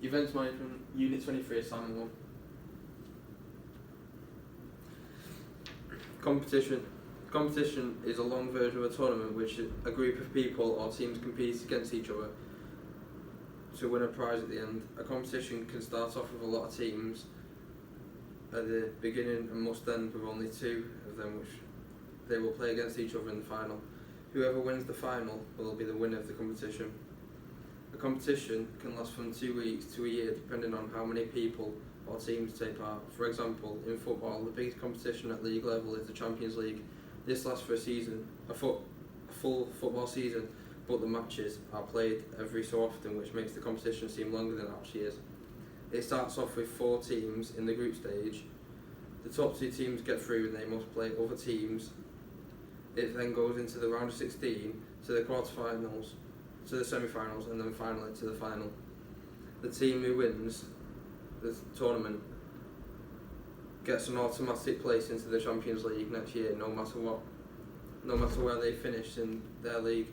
Events Management, Unit 23, Assignment 1. Competition. Competition is a long version of a tournament which a group of people or teams compete against each other to win a prize at the end. A competition can start off with a lot of teams at the beginning and must end with only 2 of them, which they will play against each other in the final. Whoever wins the final will be the winner of the competition. A competition can last from 2 weeks to a year depending on how many people or teams take part. For example, in football, the biggest competition at league level is the Champions League. This lasts for a season, a full football season, but the matches are played every so often, which makes the competition seem longer than it actually is. It starts off with 4 teams in the group stage. The top 2 teams get through and they must play other teams. It then goes into the round of 16, to the quarterfinals, to the semi-finals, and then finally to the final. The team who wins the tournament gets an automatic place into the Champions League next year, no matter where they finish in their league.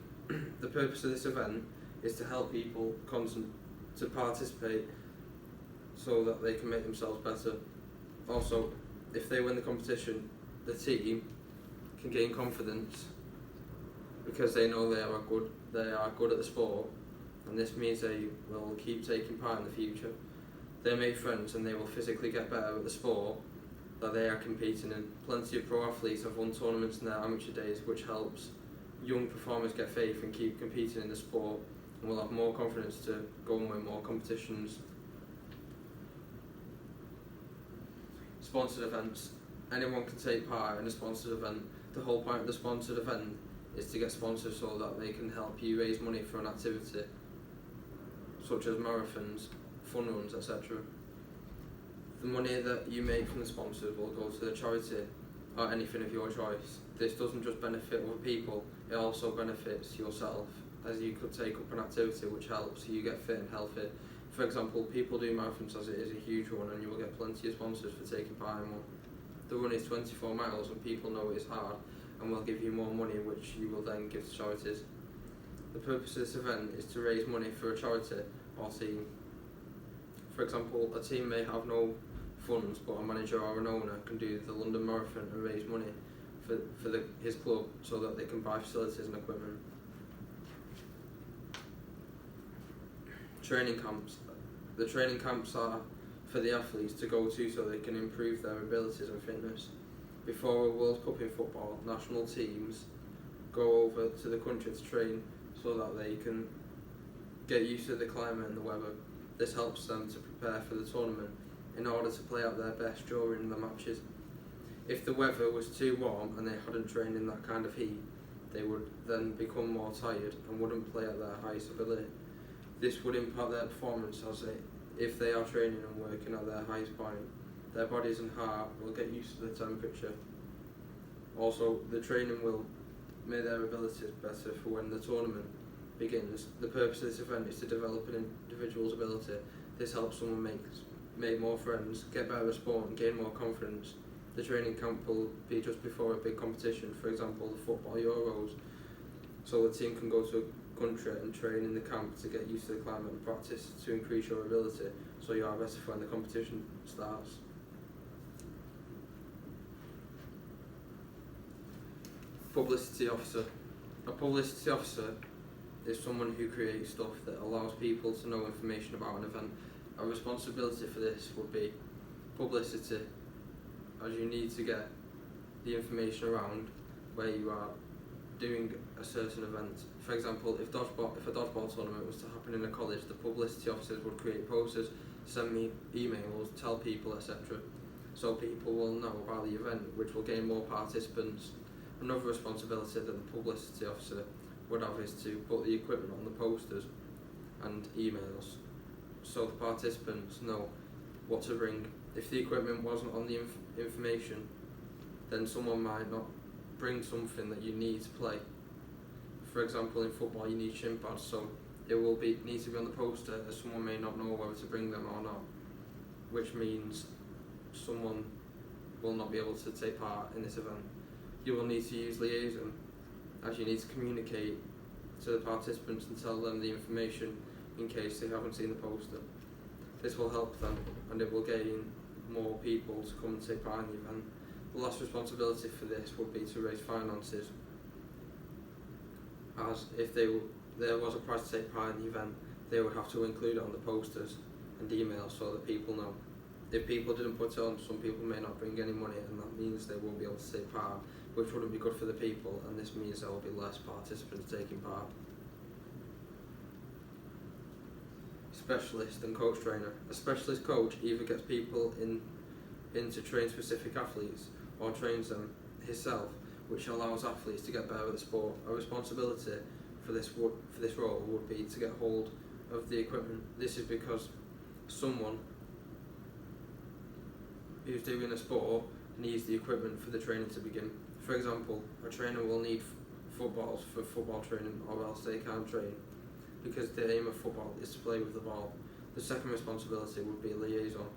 The purpose of this event is to help people to participate so that they can make themselves better. Also, if they win the competition, the team can gain confidence because they know they are good at the sport, and this means they will keep taking part in the future. They make friends and they will physically get better at the sport that they are competing in. Plenty of pro athletes have won tournaments in their amateur days, which helps young performers get faith and keep competing in the sport, and will have more confidence to go and win more competitions. Sponsored events. Anyone can take part in a sponsored event. The whole point of the sponsored event is to get sponsors so that they can help you raise money for an activity, such as marathons, fun runs, etc. The money that you make from the sponsors will go to the charity or anything of your choice. This doesn't just benefit other people, it also benefits yourself, as you could take up an activity which helps you get fit and healthy. For example, people do marathons as it is a huge one, and you will get plenty of sponsors for taking part in one. The run is 24 miles and people know it is hard and will give you more money, which you will then give to charities. The purpose of this event is to raise money for a charity or team. For example, a team may have no funds, but a manager or an owner can do the London Marathon and raise money for his club so that they can buy facilities and equipment. Training camps. The training camps are for the athletes to go to so they can improve their abilities and fitness. Before a World Cup in football, national teams go over to the country to train so that they can get used to the climate and the weather. This helps them to prepare for the tournament in order to play out their best during the matches. If the weather was too warm and they hadn't trained in that kind of heat, they would then become more tired and wouldn't play at their highest ability. This would impact their performance if they are training and working at their highest point. Their bodies and heart will get used to the temperature. Also, the training will make their abilities better for when the tournament begins. The purpose of this event is to develop an individual's ability. This helps someone make more friends, get better at sport and gain more confidence. The training camp will be just before a big competition, for example the football Euros, so the team can go to a country and train in the camp to get used to the climate and practice to increase your ability so you are better when the competition starts. Publicity officer. A publicity officer is someone who creates stuff that allows people to know information about an event. A responsibility for this would be publicity, as you need to get the information around where you are doing a certain event. For example, if a dodgeball tournament was to happen in a college, the publicity officers would create posters, send me emails, tell people, etc. So people will know about the event, which will gain more participants. Another responsibility that the publicity officer would have is to put the equipment on the posters and emails so the participants know what to bring. If the equipment wasn't on the information, then someone might not bring something that you need to play. For example, in football you need shin pads, so it will need to be on the poster, as someone may not know whether to bring them or not, which means someone will not be able to take part in this event. You will need to use liaison, as you need to communicate to the participants and tell them the information in case they haven't seen the poster. This will help them, and it will gain more people to come and take part in the event. The last responsibility for this would be to raise finances, as if there was a prize to take part in the event, they would have to include it on the posters and emails so that people know. If people didn't put it on, some people may not bring any money, and that means they won't be able to take part, which wouldn't be good for the people, and this means there will be less participants taking part. Specialist and coach trainer. A specialist coach either gets people in to train specific athletes or trains them himself, which allows athletes to get better at the sport. A responsibility for this role would be to get hold of the equipment. This is because someone who's doing a sport needs the equipment for the training to begin. For example, a trainer will need footballs for football training, or else they can't train, because the aim of football is to play with the ball. The second responsibility would be liaison.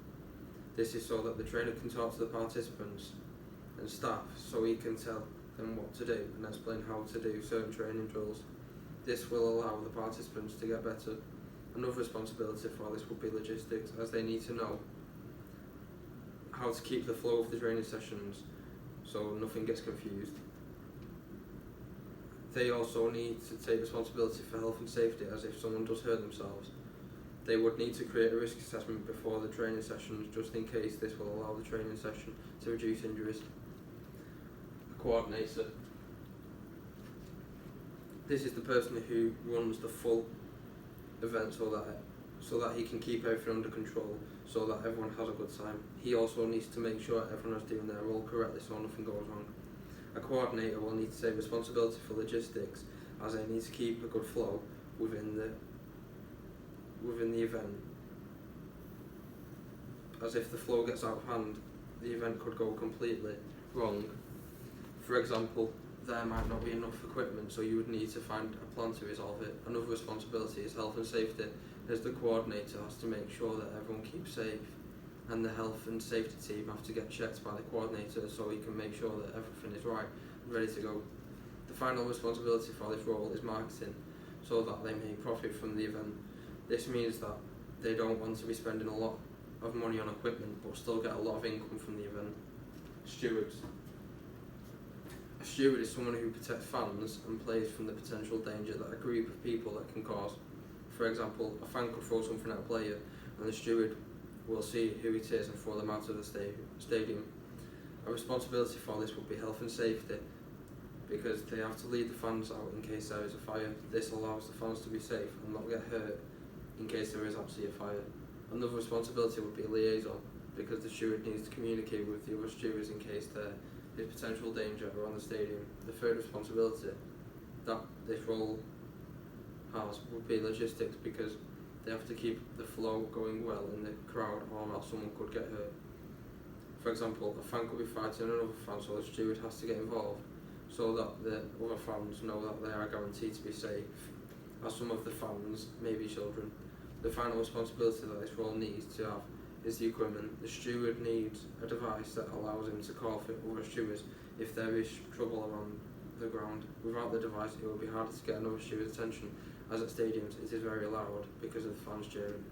This is so that the trainer can talk to the participants and staff, so he can tell them what to do and explain how to do certain training drills. This will allow the participants to get better. Another responsibility for this would be logistics, as they need to know how to keep the flow of the training sessions so nothing gets confused. They also need to take responsibility for health and safety, as if someone does hurt themselves, they would need to create a risk assessment before the training sessions, just in case. This will allow the training session to reduce injuries. A coordinator. This is the person who runs the full event so that he can keep everything under control, so that everyone has a good time. He also needs to make sure everyone is doing their role correctly so nothing goes wrong. A coordinator will need to take responsibility for logistics, as they need to keep a good flow within the event, as if the flow gets out of hand, the event could go completely wrong. For example, there might not be enough equipment, so you would need to find a plan to resolve it. Another responsibility is health and safety, as the coordinator has to make sure that everyone keeps safe, and the health and safety team have to get checked by the coordinator so he can make sure that everything is right and ready to go. The final responsibility for this role is marketing, so that they may profit from the event. This means that they don't want to be spending a lot of money on equipment but still get a lot of income from the event. Stewards. A steward is someone who protects fans and players from the potential danger that a group of people that can cause. For example, a fan could throw something at a player, and the steward will see who it is and throw them out of the stadium. A responsibility for this would be health and safety, because they have to lead the fans out in case there is a fire. This allows the fans to be safe and not get hurt in case there is actually a fire. Another responsibility would be liaison, because the steward needs to communicate with the other stewards in case there is potential danger around the stadium. The third responsibility that this role has would be logistics, because they have to keep the flow going well in the crowd, or else someone could get hurt. For example, a fan could be fighting another fan, so the steward has to get involved so that the other fans know that they are guaranteed to be safe, as some of the fans may be children. The final responsibility that this role needs to have is the equipment. The steward needs a device that allows him to call for other stewards if there is trouble around the ground. Without the device, it will be harder to get another steward's attention, as at stadiums it is very loud because of the fans cheering.